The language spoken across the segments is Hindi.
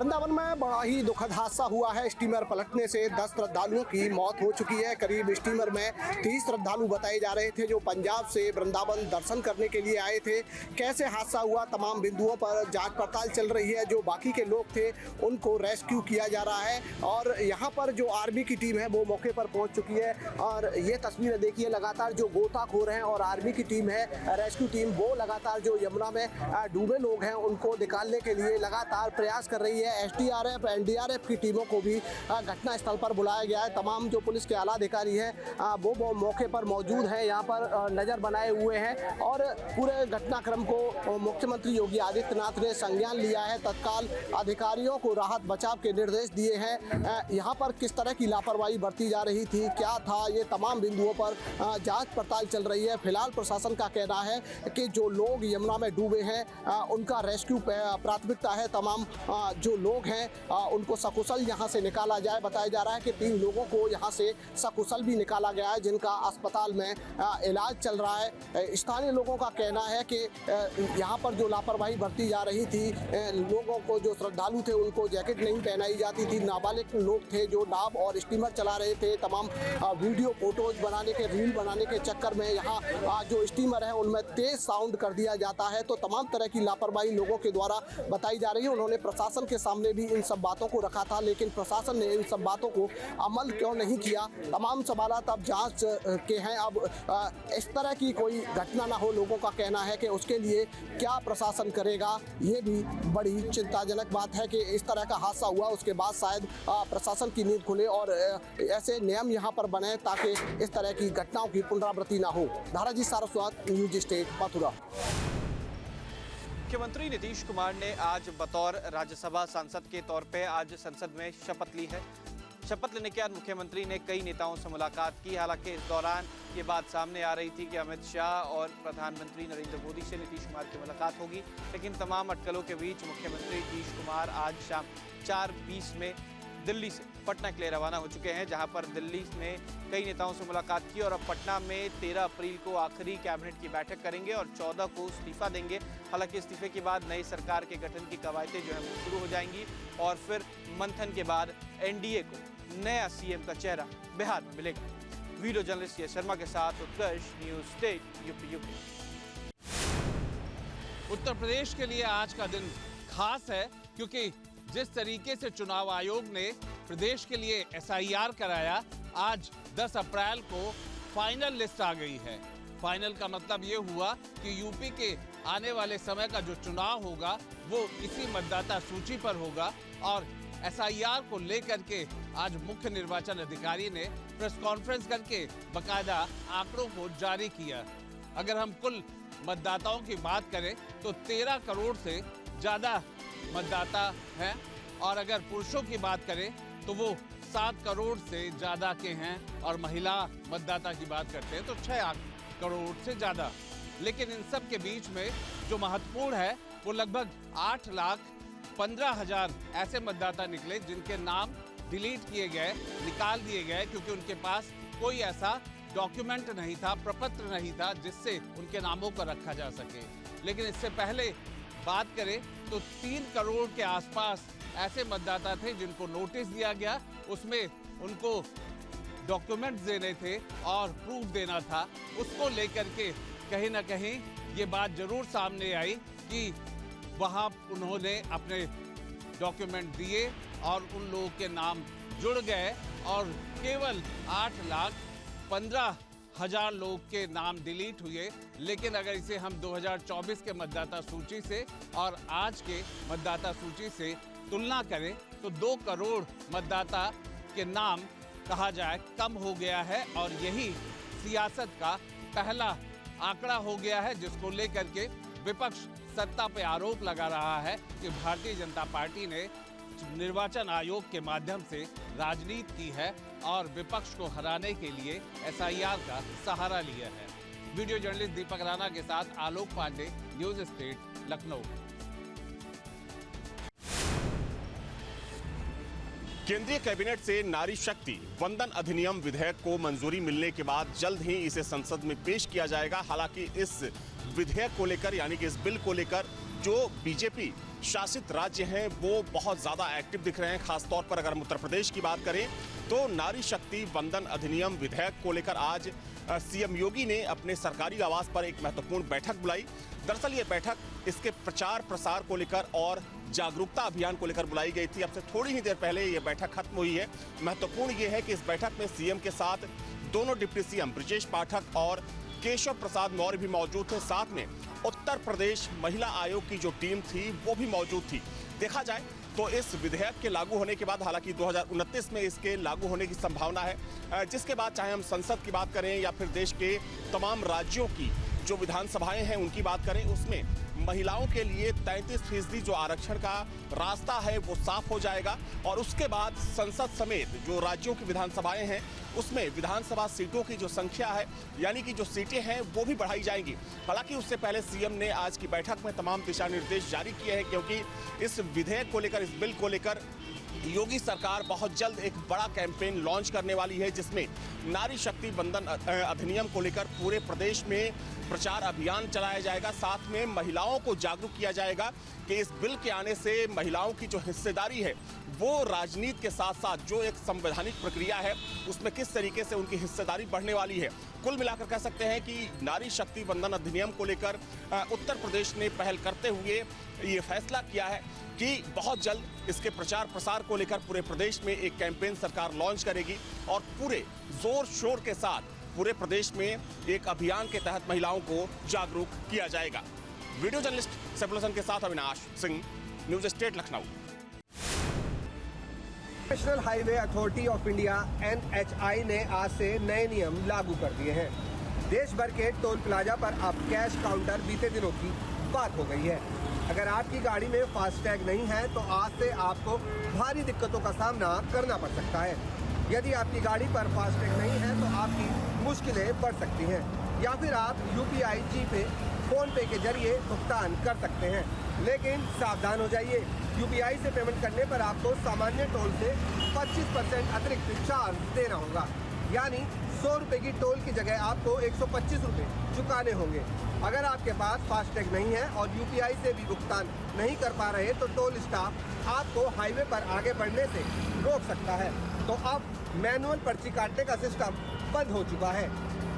वृंदावन में बड़ा ही दुखद हादसा हुआ है। स्टीमर पलटने से 10 श्रद्धालुओं की मौत हो चुकी है। करीब स्टीमर में 30 श्रद्धालु बताए जा रहे थे जो पंजाब से वृंदावन दर्शन करने के लिए आए थे। कैसे हादसा हुआ, तमाम बिंदुओं पर जांच पड़ताल चल रही है। जो बाकी के लोग थे उनको रेस्क्यू किया जा रहा है और यहाँ पर जो आर्मी की टीम है वो मौके पर पहुँच चुकी है। और ये तस्वीरें देखिए, लगातार जो गोताखोर हैं और आर्मी की टीम है, रेस्क्यू टीम, वो लगातार जो यमुना में डूबे लोग हैं उनको निकालने के लिए लगातार प्रयास कर रही है। एसडीआरएफ, एनडीआरएफ की टीमों को भी घटना स्थल पर बुलाया गया है। तमाम जो पुलिस के आला अधिकारी हैं वो मौके पर मौजूद हैं, यहाँ पर नज़र बनाए हुए हैं और पूरे घटनाक्रम को मुख्यमंत्री योगी आदित्यनाथ ने संज्ञान लिया है। तत्काल अधिकारियों को राहत बचाव के निर्देश दिए हैं। यहाँ पर किस तरह की लापरवाही बरती जा रही थी, क्या था, ये तमाम बिंदुओं पर जाँच पड़ताल चल रही है। फिलहाल प्रशासन का कहना है कि जो लोग यमुना में डूबे हैं उनका रेस्क्यू प्राथमिकता है। तमाम जो लोग हैं उनको सकुशल यहाँ से निकाला जाए। बताया जा रहा है कि 3 लोगों को यहाँ से सकुशल भी निकाला गया है जिनका अस्पताल में इलाज चल रहा है। स्थानीय लोगों का कहना है कि यहाँ पर जो लापरवाही बरती जा रही थी, लोगों को, जो श्रद्धालु थे उनको जैकेट नहीं पहनाई जाती थी। नाबालिग लोग थे जो नाव और स्टीमर चला रहे थे। तमाम वीडियो फोटोज बनाने के, रील बनाने के चक्कर में यहाँ जो स्टीमर है उनमें तेज साउंड कर दिया जाता है। तो तमाम तरह की लापरवाही लोगों के द्वारा बताई जा रही है। उन्होंने प्रशासन के सामने भी इन सब बातों को रखा था, लेकिन प्रशासन ने इन सब बातों को अमल क्यों नहीं किया। तमाम सवालात अब जांच के हैं। अब इस तरह की कोई घटना ना हो, लोगों का कहना है कि उसके लिए क्या प्रशासन करेगा। ये भी बड़ी चिंताजनक बात है कि इस तरह का हादसा हुआ, उसके बाद शायद प्रशासन की नींद खुले और ऐसे नियम यहाँ पर बने ताकि इस तरह की घटनाओं की पुनरावृत्ति ना हो। धाराजी सारस्वत, न्यूज स्टेट, मथुरा। मुख्यमंत्री नीतीश कुमार ने आज बतौर राज्यसभा सांसद के तौर पे आज संसद में शपथ ली है। शपथ लेने के बाद मुख्यमंत्री ने कई नेताओं से मुलाकात की। हालांकि इस दौरान ये बात सामने आ रही थी कि अमित शाह और प्रधानमंत्री नरेंद्र मोदी से नीतीश कुमार की मुलाकात होगी, लेकिन तमाम अटकलों के बीच मुख्यमंत्री नीतीश कुमार आज शाम 4:20 में दिल्ली से पटना के लिए रवाना हो चुके हैं, जहां पर दिल्ली में कई नेताओं से मुलाकात की और अब पटना में 13 अप्रैल को आखिरी कैबिनेट की बैठक करेंगे और 14 को इस्तीफा देंगे। हालांकि इस्तीफे के बाद नई सरकार के गठन की कवायदें जो है वो शुरू हो जाएंगी और फिर मंथन के बाद एनडीए को नया सीएम का चेहरा बिहार में मिलेगा। वीडियो जर्नलिस्ट ये शर्मा के साथ उत्कर्ष, news state, UP. Uttar Pradesh के लिए आज का दिन खास है क्योंकि जिस तरीके से चुनाव आयोग ने प्रदेश के लिए एसआईआर कराया, आज 10 अप्रैल को फाइनल लिस्ट आ गई है। फाइनल का मतलब ये हुआ कि यूपी के आने वाले समय का जो चुनाव होगा वो इसी मतदाता सूची पर होगा और एसआईआर को लेकर के आज मुख्य निर्वाचन अधिकारी ने प्रेस कॉन्फ्रेंस करके बकायदा आंकड़ों को जारी किया। अगर हम कुल मतदाताओं की बात करें तो 13 करोड़ से ज्यादा मतदाता हैं और अगर पुरुषों की बात करें तो वो 7 करोड़ से ज्यादा के हैं और महिला मतदाता की बात करते हैं तो 6 करोड़ से ज्यादा। लेकिन इन सब के बीच में जो महत्वपूर्ण है वो लगभग 8,15,000 ऐसे मतदाता निकले जिनके नाम डिलीट किए गए, निकाल दिए गए क्योंकि उनके पास कोई ऐसा डॉक्यूमेंट नहीं था, प्रपत्र नहीं था जिससे उनके नामों को रखा जा सके। लेकिन इससे पहले बात करें तो 3 करोड़ के आसपास ऐसे मतदाता थे जिनको नोटिस दिया गया, उसमें उनको डॉक्यूमेंट्स देने थे और प्रूफ देना था। उसको लेकर के कहीं ना कहीं ये बात जरूर सामने आई कि वहाँ उन्होंने अपने डॉक्यूमेंट दिए और उन लोगों के नाम जुड़ गए और केवल 8,15,000 लोग के नाम डिलीट हुए। लेकिन अगर इसे हम 2024 के मतदाता सूची से और आज के मतदाता सूची से तुलना करें तो 2 करोड़ मतदाता के नाम कहा जाए कम हो गया है और यही सियासत का पहला आंकड़ा हो गया है जिसको लेकर के विपक्ष सत्ता पे आरोप लगा रहा है कि भारतीय जनता पार्टी ने निर्वाचन आयोग के माध्यम से राजनीति की है और विपक्ष को हराने के लिए एसआईआर का सहारा लिया है। वीडियो जर्नलिस्ट दीपक राणा के साथ आलोक पांडे, न्यूज स्टेट, लखनऊ। केंद्रीय कैबिनेट से नारी शक्ति वंदन अधिनियम विधेयक को मंजूरी मिलने के बाद जल्द ही इसे संसद में पेश किया जाएगा। हालांकि इस विधेयक को लेकर यानी कि इस बिल को लेकर जो बीजेपी शासित राज्य हैं वो बहुत ज़्यादा एक्टिव दिख रहे हैं। खासतौर पर अगर हम उत्तर प्रदेश की बात करें तो नारी शक्ति वंदन अधिनियम विधेयक को लेकर आज सीएम योगी ने अपने सरकारी आवास पर एक महत्वपूर्ण बैठक बुलाई। दरअसल ये बैठक इसके प्रचार प्रसार को लेकर और जागरूकता अभियान को लेकर बुलाई गई थी। अब से थोड़ी ही देर पहले ये बैठक खत्म हुई है। महत्वपूर्ण ये है कि इस बैठक में सीएम के साथ दोनों डिप्टी सीएम ब्रजेश पाठक और केशव प्रसाद मौर्य भी मौजूद थे। साथ में उत्तर प्रदेश महिला आयोग की जो टीम थी वो भी मौजूद थी। देखा जाए तो इस विधेयक के लागू होने के बाद, हालांकि 2029 में इसके लागू होने की संभावना है, जिसके बाद चाहे हम संसद की बात करें या फिर देश के तमाम राज्यों की जो विधानसभाएं हैं उनकी बात करें, उसमें महिलाओं के लिए 33% जो आरक्षण का रास्ता है वो साफ हो जाएगा। और उसके बाद संसद समेत जो राज्यों की विधानसभाएं हैं उसमें विधानसभा सीटों की जो संख्या है, यानी कि जो सीटें हैं वो भी बढ़ाई जाएंगी। हालांकि उससे पहले सीएम ने आज की बैठक में तमाम दिशा निर्देश जारी किए हैं, क्योंकि इस विधेयक को लेकर, इस बिल को लेकर योगी सरकार बहुत जल्द एक बड़ा कैंपेन लॉन्च करने वाली है, जिसमें नारी शक्ति वंदन अधिनियम को लेकर पूरे प्रदेश में प्रचार अभियान चलाया जाएगा। साथ में महिलाओं को जागरूक किया जाएगा कि इस बिल के आने से महिलाओं की जो हिस्सेदारी है वो राजनीति के साथ साथ जो एक संवैधानिक प्रक्रिया है उसमें किस तरीके से उनकी हिस्सेदारी बढ़ने वाली है। कुल मिलाकर कह सकते हैं कि नारी शक्ति वंदन अधिनियम को लेकर उत्तर प्रदेश ने पहल करते हुए ये फैसला किया है कि बहुत जल्द इसके प्रचार प्रसार को लेकर पूरे प्रदेश में एक कैंपेन सरकार लॉन्च करेगी और पूरे जोर शोर के साथ पूरे प्रदेश में एक अभियान के तहत महिलाओं को जागरूक किया जाएगा। वीडियो जर्नलिस्ट सैफुल हसन के साथ Avinash Singh, news state Lucknow. National highway authority of India NHAI ने आज से नए नियम लागू कर दिए हैं। देश भर के टोल प्लाजा पर अब कैश काउंटर बीते दिनों की बात हो गई है। अगर आपकी गाड़ी में फास्टैग नहीं है तो आज से आपको भारी दिक्कतों का सामना करना पड़ सकता है। यदि आपकी गाड़ी पर फास्टैग नहीं है तो आपकी मुश्किलें बढ़ सकती हैं, या फिर आप UPI, GPay, फोनपे के जरिए भुगतान कर सकते हैं। लेकिन सावधान हो जाइए, UPI से पेमेंट करने पर आपको सामान्य टोल से 25% अतिरिक्त चार्ज देना होगा, यानी 100 रुपये की टोल की जगह आपको 125 रुपये चुकाने होंगे। अगर आपके पास फास्टैग नहीं है और UPI से भी भुगतान नहीं कर पा रहे तो टोल स्टाफ आपको हाईवे पर आगे बढ़ने से रोक सकता है। तो अब मैनुअल पर्ची काटने का सिस्टम बंद हो चुका है,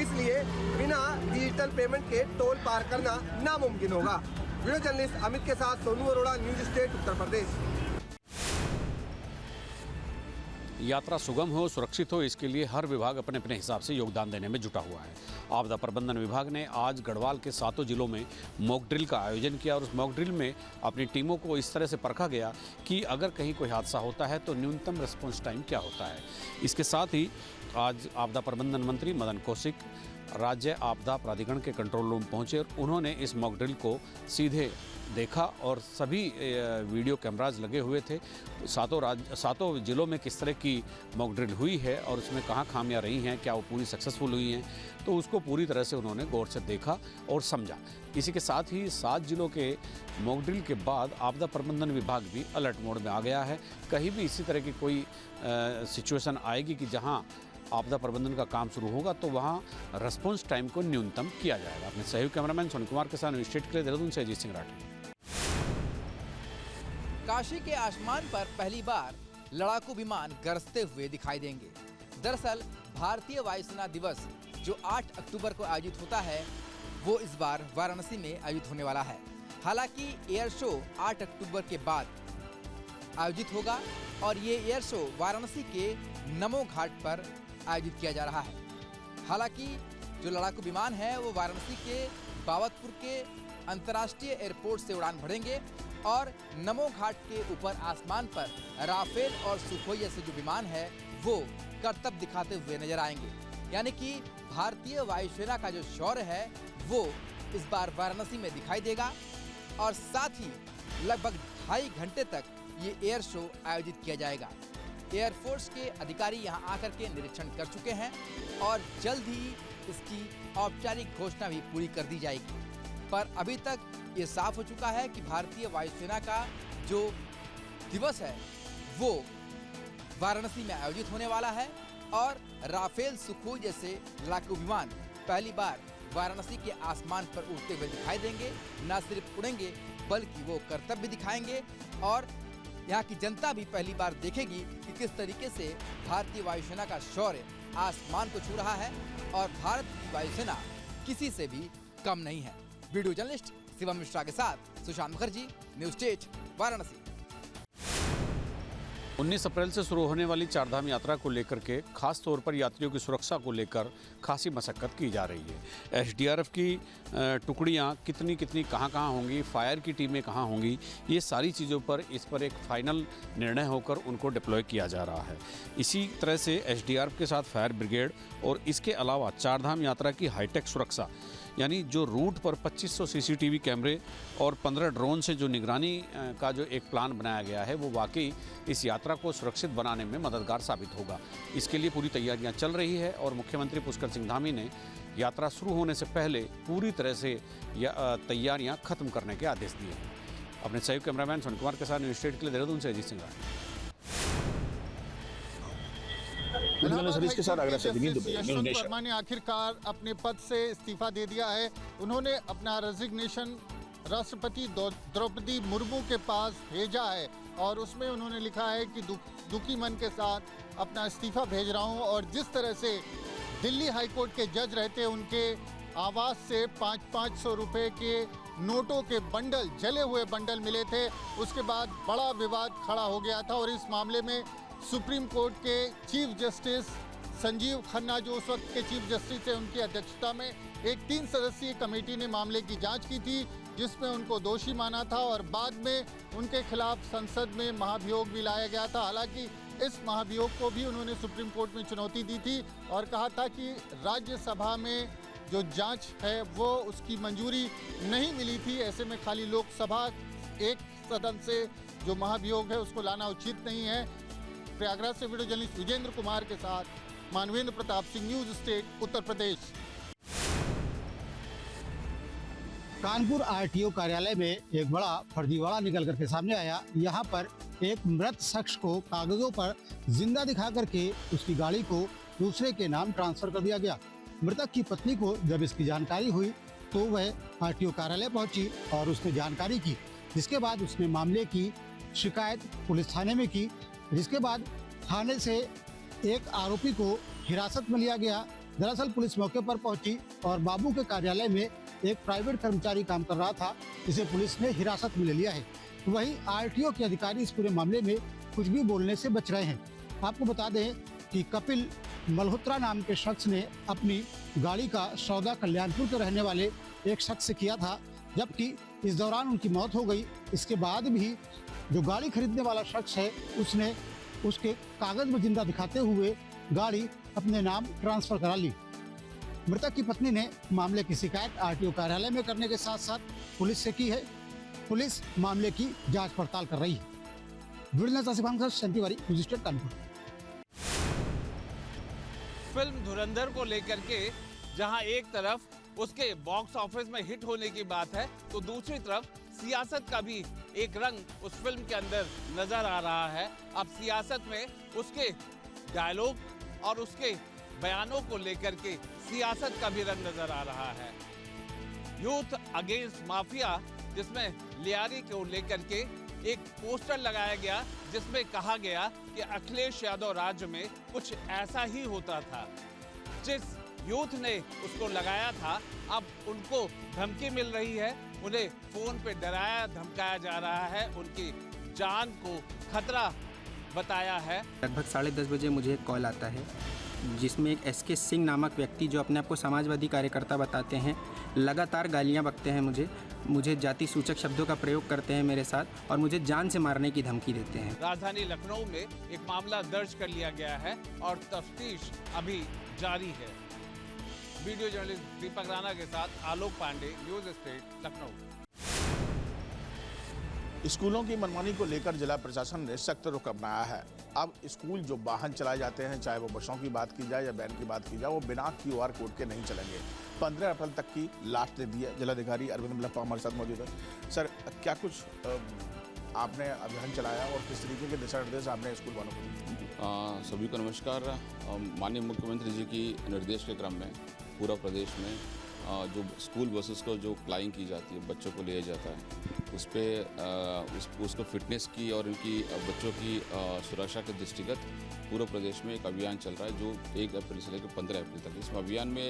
इसलिए बिना डिजिटल पेमेंट के टोल पार करना नामुमकिन होगा। वीडियो जर्नलिस्ट अमित के साथ सोनू अरोड़ा, न्यूज स्टेट उत्तर प्रदेश। यात्रा सुगम हो, सुरक्षित हो, इसके लिए हर विभाग अपने अपने हिसाब से योगदान देने में जुटा हुआ है। आपदा प्रबंधन विभाग ने आज गढ़वाल के 7 जिलों में मॉक ड्रिल का आयोजन किया और उस मॉक ड्रिल में अपनी टीमों को इस तरह से परखा गया कि अगर कहीं कोई हादसा होता है तो न्यूनतम रिस्पॉन्स टाइम क्या होता है। इसके साथ ही आज आपदा प्रबंधन मंत्री मदन कौशिक राज्य आपदा प्राधिकरण के कंट्रोल रूम पहुंचे और उन्होंने इस मॉक ड्रिल को सीधे देखा और सभी वीडियो कैमराज लगे हुए थे। 7 जिलों में किस तरह की मॉक ड्रिल हुई है और उसमें कहाँ खामियां रही हैं, क्या वो पूरी सक्सेसफुल हुई हैं, तो उसको पूरी तरह से उन्होंने गौर से देखा और समझा। इसी के साथ ही 7 जिलों के मॉक ड्रिल के बाद आपदा प्रबंधन विभाग भी अलर्ट मोड में आ गया है। कहीं भी इसी तरह की कोई सिचुएशन आएगी कि जहाँ आपदा प्रबंधन का काम शुरू होगा तो वहाँ रेस्पॉन्स टाइम को न्यूनतम किया जाएगा। अपने सहयोगी कैमरामैन सोनी कुमार के साथ न्यूज स्टेट के लिए देहरादून से अजीत सिंह राठी। काशी के आसमान पर पहली बार लड़ाकू विमान गरजते हुए दिखाई देंगे। दरअसल भारतीय वायुसेना दिवस जो 8 अक्टूबर को आयोजित होता है वो इस बार वाराणसी में आयोजित होने वाला है। हालांकि एयर शो 8 अक्टूबर के बाद आयोजित होगा और ये एयर शो वाराणसी के नमो घाट पर आयोजित किया जा रहा है। हालांकि जो लड़ाकू विमान है वो वाराणसी के बाबतपुर के अंतर्राष्ट्रीय एयरपोर्ट से उड़ान भरेंगे और नमो घाट के ऊपर आसमान पर राफेल और सुखोई जैसे जो विमान है वो करतब दिखाते हुए नजर आएंगे। यानी कि भारतीय वायुसेना का जो शौर्य है वो इस बार वाराणसी में दिखाई देगा और साथ ही लगभग 2.5 घंटे तक ये एयर शो आयोजित किया जाएगा। एयरफोर्स के अधिकारी यहां आकर के निरीक्षण कर चुके हैं और जल्द ही इसकी औपचारिक घोषणा भी पूरी कर दी जाएगी। पर अभी तक ये साफ हो चुका है कि भारतीय वायुसेना का जो दिवस है वो वाराणसी में आयोजित होने वाला है और राफेल सुखोई जैसे लड़ाकू विमान पहली बार वाराणसी के आसमान पर उड़ते हुए दिखाई देंगे। न सिर्फ उड़ेंगे बल्कि वो कर्तव्य दिखाएंगे और यहाँ की जनता भी पहली बार देखेगी कि किस तरीके से भारतीय वायुसेना का शौर्य आसमान को छू रहा है और भारत की वायुसेना किसी से भी कम नहीं है। वीडियो जर्नलिस्ट शिवम मिश्रा के साथ सुशांत मुखर्जी, न्यूज़ 8 वाराणसी। 19 अप्रैल से शुरू होने वाली चारधाम यात्रा को लेकर के खास तौर पर यात्रियों की सुरक्षा को लेकर खासी मशक्कत की जा रही है। एसडीआरएफ की टुकड़ियां कितनी कहां होंगी, फायर की टीमें कहां होंगी, ये सारी चीज़ों पर इस पर एक फाइनल निर्णय होकर उनको डिप्लॉय किया जा रहा है। इसी तरह से एसडीआरएफ के साथ फायर ब्रिगेड और इसके अलावा चारधाम यात्रा की हाईटेक सुरक्षा, यानी जो रूट पर 2500 सीसीटीवी कैमरे और 15 ड्रोन से जो निगरानी का जो एक प्लान बनाया गया है, वो वाकई इस यात्रा को सुरक्षित बनाने में मददगार साबित होगा। इसके लिए पूरी तैयारियां चल रही है और मुख्यमंत्री पुष्कर सिंह धामी ने यात्रा शुरू होने से पहले पूरी तरह से तैयारियां खत्म करने के आदेश दिए हैं। अपने सहयोगी कैमरामैन सोन कुमार के साथ न्यूज़ 8 के लिए देहरादून से अजीत सिंह राय। यशवंत वर्मा ने आखिरकार अपने पद से इस्तीफा दे दिया है। उन्होंने अपना रेजिग्नेशन राष्ट्रपति द्रौपदी मुर्मू के पास भेजा है और उसमें उन्होंने लिखा है कि दुखी मन के साथ अपना इस्तीफा भेज रहा हूं। और जिस तरह से दिल्ली हाईकोर्ट के जज रहते उनके आवास से 500 रुपए के नोटों के बंडल, जले हुए बंडल मिले थे, उसके बाद बड़ा विवाद खड़ा हो गया था। और इस मामले में सुप्रीम कोर्ट के चीफ जस्टिस संजीव खन्ना, जो उस वक्त के चीफ जस्टिस थे, उनकी अध्यक्षता में एक 3 सदस्यीय कमेटी ने मामले की जांच की थी, जिसमें उनको दोषी माना था और बाद में उनके खिलाफ संसद में महाभियोग भी लाया गया था। हालांकि इस महाभियोग को भी उन्होंने सुप्रीम कोर्ट में चुनौती दी थी और कहा था कि राज्यसभा में जो जांच है वो उसकी मंजूरी नहीं मिली थी। ऐसे में खाली लोकसभा एक सदन से जो महाभियोग है उसको लाना उचित नहीं है। प्रयागराज से वीडियो जर्नलिस्ट विजेंद्र कुमार के साथ Manvendra Pratap Singh, news state, Uttar Pradesh. Kanpur RTO कार्यालय में एक बड़ा फर्जीवाड़ा निकल करके सामने आया। यहाँ पर एक मृत शख्स को कागजों पर जिंदा दिखा करके उसकी गाड़ी को दूसरे के नाम ट्रांसफर कर दिया गया। मृतक की पत्नी को जब इसकी जानकारी हुई तो वह आरटीओ कार्यालय पहुंची और उसने जानकारी की, जिसके बाद उसने मामले की शिकायत पुलिस थाने में की, जिसके बाद थाने से एक आरोपी को हिरासत में लिया गया। दरअसल पुलिस मौके पर पहुंची और बाबू के कार्यालय में एक प्राइवेट कर्मचारी काम कर रहा था, जिसे पुलिस ने हिरासत में ले लिया है। वहीं आरटीओ के अधिकारी इस पूरे मामले में कुछ भी बोलने से बच रहे हैं। आपको बता दें कि कपिल मल्होत्रा नाम के शख्स ने अपनी गाड़ी का सौदा कल्याणपुर के रहने वाले एक शख्स से किया था, जबकि इस दौरान उनकी मौत हो गई। इसके बाद भी जो गाड़ी खरीदने वाला शख्स है उसने उसके कागज में जिंदा दिखाते हुए गाड़ी अपने नाम ट्रांसफर करा ली। मृतक की पत्नी ने मामले की शिकायत आरटीओ कार्यालय में करने के साथ साथ पुलिस से की है। पुलिस मामले की जांच पड़ताल कर रही है। फिल्म धुरंधर को लेकर के जहां एक तरफ उसके बॉक्स ऑफिस में हिट होने की बात है, तो दूसरी तरफ सियासत का भी एक रंग उस फिल्म के अंदर नजर आ रहा है। अब सियासत में उसके डायलॉग और उसके बयानों को लेकर के सियासत का भी रंग नजर आ रहा है। यूथ अगेंस्ट माफिया, जिसमें लियारी को लेकर के एक पोस्टर लगाया गया जिसमें कहा गया कि अखिलेश यादव राज्य में कुछ ऐसा ही होता था। जिस यूथ ने उसको लगाया था, अब उनको धमकी मिल रही है, उन्हें फोन पे डराया धमकाया जा रहा है, उनकी जान को खतरा बताया है। लगभग 10:30 बजे मुझे एक कॉल आता है जिसमें एक एसके सिंह नामक व्यक्ति, जो अपने आप को समाजवादी कार्यकर्ता बताते हैं, लगातार गालियां बकते हैं, मुझे जाति सूचक शब्दों का प्रयोग करते हैं मेरे साथ और मुझे जान से मारने की धमकी देते हैं। राजधानी लखनऊ में एक मामला दर्ज कर लिया गया है और तफ्तीश अभी जारी है। वीडियो जर्नलिस्ट दीपक राणा के साथ आलोक पांडे, न्यूज़ स्टेट, लखनऊ। स्कूलों की मनमानी को लेकर जिला प्रशासन ने सख्त रुख अपनाया है। अब स्कूल जो वाहन चलाए जाते हैं, चाहे वो बसों की बात की जाए या वैन की बात की जाए, वो बिना QR कोड के नहीं चलेंगे। 15 अप्रैल तक की लास्ट दे दी है। जिलाधिकारी अरविंद मल्लप्पा हमारे साथ मौजूद है। सर, क्या कुछ आपने अभियान चलाया और किस तरीके के दिशा निर्देश आपने स्कूल वालों को दिए? सभी को नमस्कार। माननीय मुख्यमंत्री जी की निर्देश के क्रम में पूरा प्रदेश में जो स्कूल बसेस को जो फ्लाइंग की जाती है, बच्चों को लिया जाता है, उस पर उसको फिटनेस की और उनकी बच्चों की सुरक्षा के दृष्टिगत पूरे प्रदेश में एक अभियान चल रहा है जो 1 अप्रैल से लेकर 15 अप्रैल तक। इसमें अभियान में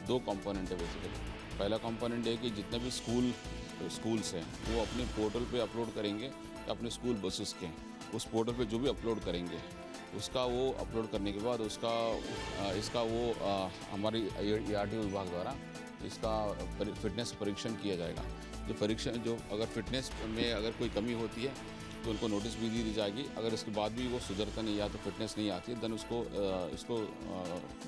2 कंपोनेंट है बेसिकली। पहला कंपोनेंट है कि जितने भी स्कूल्स हैं वो अपने पोर्टल पे अपलोड करेंगे, अपने स्कूल बसेस के उस पोर्टल पे जो भी अपलोड करेंगे उसका वो अपलोड करने के बाद इसका हमारी ARTO विभाग द्वारा इसका फिटनेस परीक्षण किया जाएगा। जो अगर फिटनेस में अगर कोई कमी होती है तो उनको नोटिस भी दी जाएगी। अगर इसके बाद भी वो सुधरता नहीं या तो फिटनेस नहीं आती है देन इसको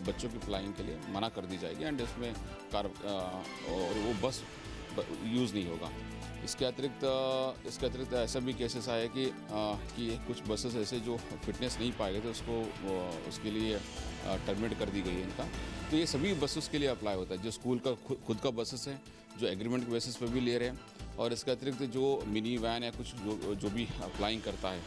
बच्चों की फ्लाइंग के लिए मना कर दी जाएगी एंड इसमें और वो बस यूज़ नहीं होगा। इसके अतिरिक्त ऐसा भी केसेस आया कि कुछ बसेस ऐसे जो फिटनेस नहीं पाए गए थे उसके लिए टर्मिनेट कर दी गई है इनका। तो ये सभी बसेस के लिए अप्लाई होता है, जो स्कूल का खुद का बसेस है जो एग्रीमेंट के बेसिस पर भी ले रहे हैं, और इसके अतिरिक्त जो मिनी वैन या कुछ जो भी अप्लाइंग करता है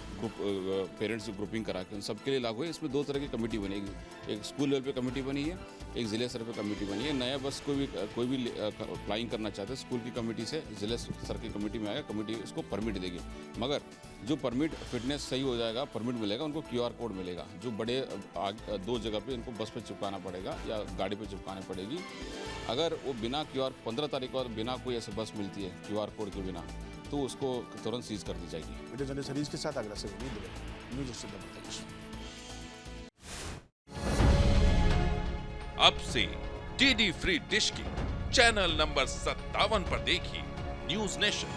पेरेंट्स ग्रुपिंग करा के उन सबके लिए लागू है। इसमें 2 तरह की कमेटी बनी है, एक स्कूल लेवल पे कमेटी बनी है, एक ज़िले स्तर पे कमेटी बनी है। नया बस कोई भी अप्लाइंग करना चाहते हैं स्कूल की कमेटी से ज़िले स्तर की कमेटी में आएगा, कमेटी उसको परमिट देगी। मगर जो परमिट फिटनेस सही हो जाएगा, परमिट मिलेगा, उनको QR कोड मिलेगा जो बड़े 2 जगह पे इनको बस पे चिपकाना पड़ेगा या गाड़ी पे चिपकानी पड़ेगी। अगर वो बिना QR 15 तारीख को बिना कोई ऐसे बस मिलती है QR कोड के बिना तो उसको तुरंत सीज कर दी जाएगी। वीडियो जर्नलिस्ट हरीश के साथ अग्रसर न्यूज़ स्टूडियो। अब से DD फ्री डिश की चैनल नंबर 57 पर देखिए न्यूज़ नेशन।